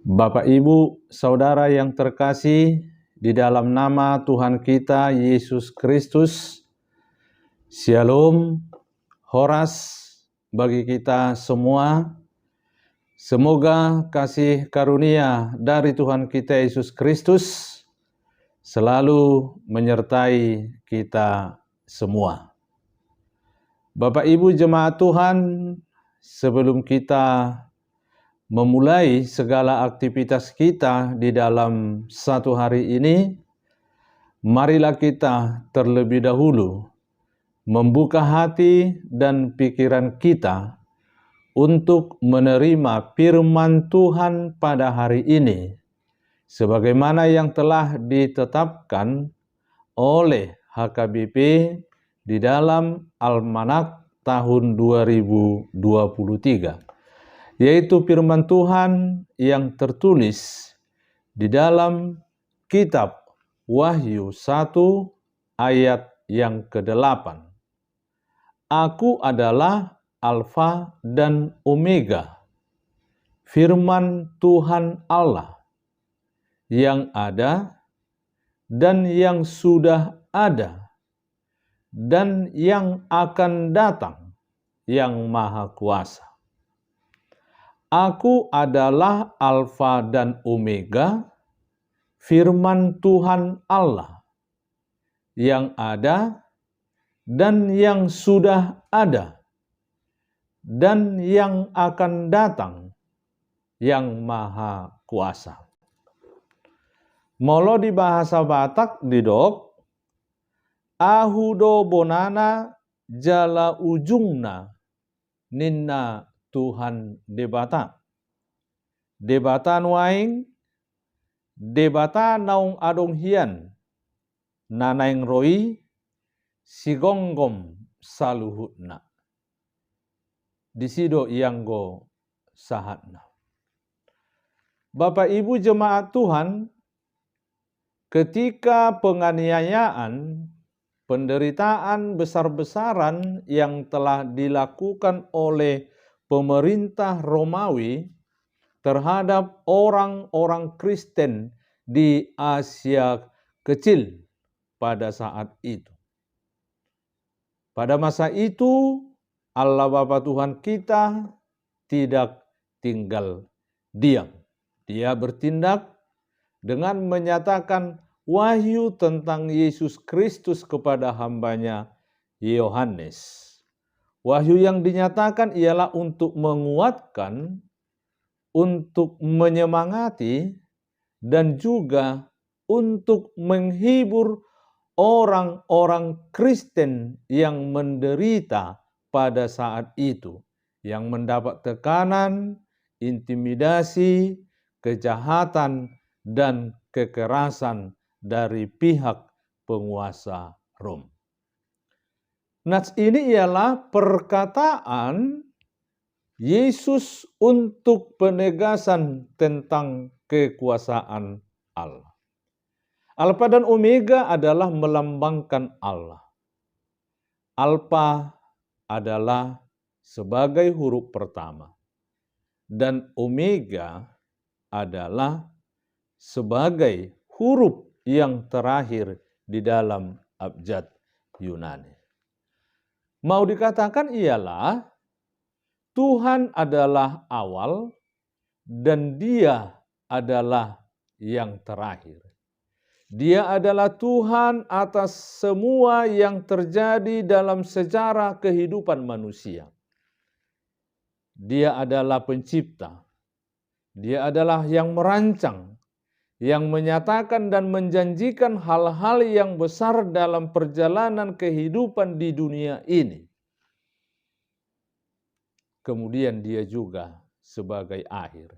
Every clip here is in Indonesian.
Bapak, Ibu, Saudara yang terkasih, di dalam nama Tuhan kita Yesus Kristus, Shalom, Horas bagi kita semua. Semoga kasih karunia dari Tuhan kita Yesus Kristus selalu menyertai kita semua. Bapak, Ibu, jemaat Tuhan, sebelum kita memulai segala aktivitas kita di dalam satu hari ini, marilah kita terlebih dahulu membuka hati dan pikiran kita untuk menerima firman Tuhan pada hari ini, sebagaimana yang telah ditetapkan oleh HKBP di dalam Almanak tahun 2023. Yaitu firman Tuhan yang tertulis di dalam kitab Wahyu 1 ayat yang ke-8. Aku adalah Alfa dan Omega, firman Tuhan Allah, yang ada dan yang sudah ada dan yang akan datang, yang Maha Kuasa. Aku adalah Alfa dan Omega, firman Tuhan Allah, yang ada dan yang sudah ada dan yang akan datang, yang Maha Kuasa. Molo di bahasa Batak didok, ahudo bonana jala ujungna ninna Tuhan debata. Debata nuaing, debata naung adong hian, nanaing roi, sigonggom saluhutna. Disido ianggo sahatna. Bapak, Ibu, jemaat Tuhan, ketika penganiayaan, penderitaan besar-besaran yang telah dilakukan oleh pemerintah Romawi terhadap orang-orang Kristen di Asia Kecil pada saat itu. Pada masa itu, Allah Bapa Tuhan kita tidak tinggal diam. Dia bertindak dengan menyatakan wahyu tentang Yesus Kristus kepada hambanya Yohanes. Wahyu yang dinyatakan ialah untuk menguatkan, untuk menyemangati, dan juga untuk menghibur orang-orang Kristen yang menderita pada saat itu, yang mendapat tekanan, intimidasi, kejahatan, dan kekerasan dari pihak penguasa Rom. Nats ini ialah perkataan Yesus untuk penegasan tentang kekuasaan Allah. Alfa dan Omega adalah melambangkan Allah. Alfa adalah sebagai huruf pertama, dan Omega adalah sebagai huruf yang terakhir di dalam abjad Yunani. Mau dikatakan ialah Tuhan adalah awal dan Dia adalah yang terakhir. Dia adalah Tuhan atas semua yang terjadi dalam sejarah kehidupan manusia. Dia adalah pencipta. Dia adalah yang merancang, yang menyatakan dan menjanjikan hal-hal yang besar dalam perjalanan kehidupan di dunia ini. Kemudian dia juga sebagai akhir,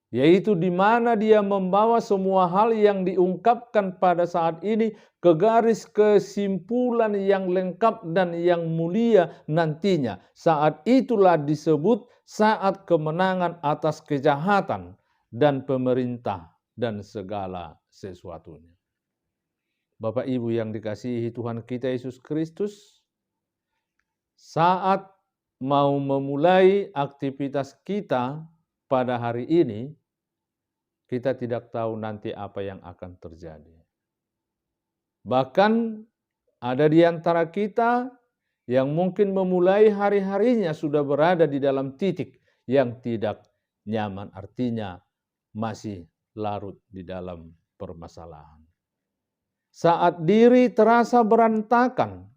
yaitu di mana dia membawa semua hal yang diungkapkan pada saat ini ke garis kesimpulan yang lengkap dan yang mulia nantinya. Saat itulah disebut saat kemenangan atas kejahatan dan pemerintah dan segala sesuatunya. Bapak, Ibu yang dikasihi Tuhan kita Yesus Kristus, saat mau memulai aktivitas kita pada hari ini, kita tidak tahu nanti apa yang akan terjadi. Bahkan ada di antara kita yang mungkin memulai hari-harinya sudah berada di dalam titik yang tidak nyaman, artinya masih larut di dalam permasalahan. Saat diri terasa berantakan,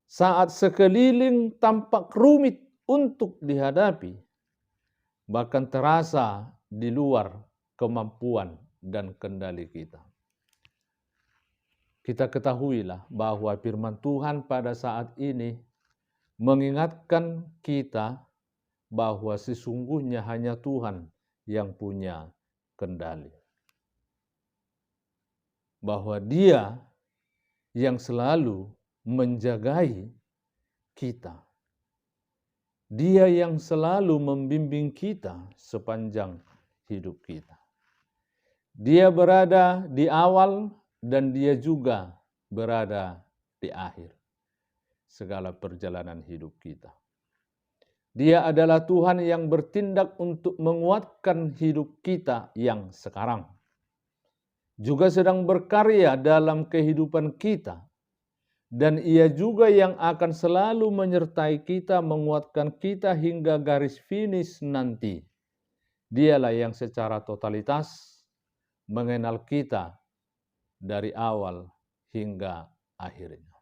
saat sekeliling tampak rumit untuk dihadapi, bahkan terasa di luar kemampuan dan kendali kita. Kita ketahuilah bahwa firman Tuhan pada saat ini mengingatkan kita bahwa sesungguhnya hanya Tuhan yang punya kendali. Bahwa Dia yang selalu menjagai kita. Dia yang selalu membimbing kita sepanjang hidup kita. Dia berada di awal dan Dia juga berada di akhir segala perjalanan hidup kita. Dia adalah Tuhan yang bertindak untuk menguatkan hidup kita yang sekarang. Juga sedang berkarya dalam kehidupan kita. Dan Ia juga yang akan selalu menyertai kita, menguatkan kita hingga garis finish nanti. Dialah yang secara totalitas mengenal kita dari awal hingga akhirnya.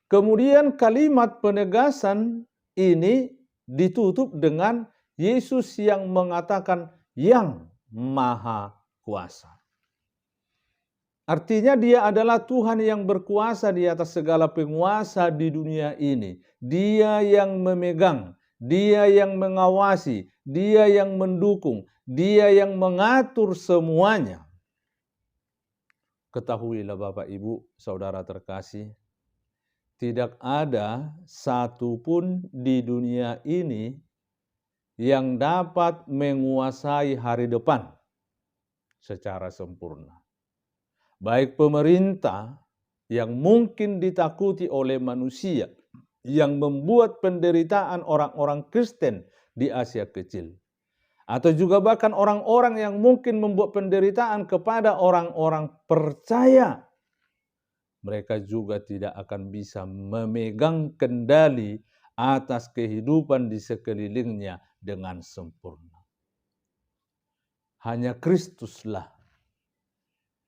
Kemudian kalimat penegasan ini ditutup dengan Yesus yang mengatakan yang Maha Kuasa. Artinya Dia adalah Tuhan yang berkuasa di atas segala penguasa di dunia ini. Dia yang memegang, Dia yang mengawasi, Dia yang mendukung, Dia yang mengatur semuanya. Ketahuilah Bapak, Ibu, Saudara terkasih, tidak ada satupun di dunia ini yang dapat menguasai hari depan secara sempurna. Baik pemerintah yang mungkin ditakuti oleh manusia, yang membuat penderitaan orang-orang Kristen di Asia Kecil. Atau juga bahkan orang-orang yang mungkin membuat penderitaan kepada orang-orang percaya. Mereka juga tidak akan bisa memegang kendali atas kehidupan di sekelilingnya dengan sempurna. Hanya Kristuslah.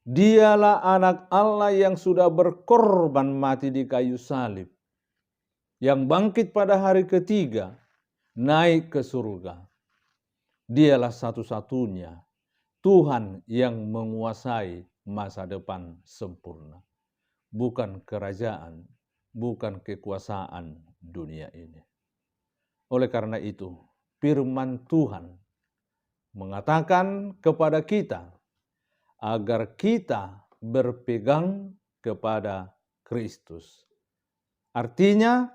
Dialah anak Allah yang sudah berkorban mati di kayu salib. Yang bangkit pada hari ketiga, naik ke surga. Dialah satu-satunya Tuhan yang menguasai masa depan sempurna. Bukan kerajaan, bukan kekuasaan dunia ini. Oleh karena itu, firman Tuhan mengatakan kepada kita agar kita berpegang kepada Kristus. Artinya,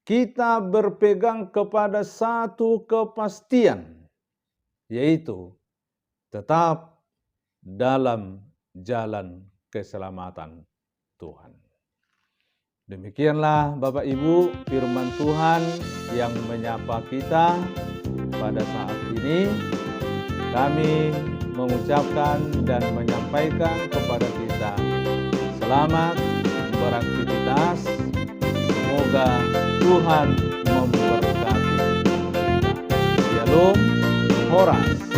kita berpegang kepada satu kepastian, yaitu tetap dalam jalan keselamatan Tuhan. Demikianlah Bapak Ibu firman Tuhan yang menyapa kita pada saat ini. Kami mengucapkan dan menyampaikan kepada kita selamat beraktivitas. Semoga Tuhan memberkati kita. Shalom, Horas.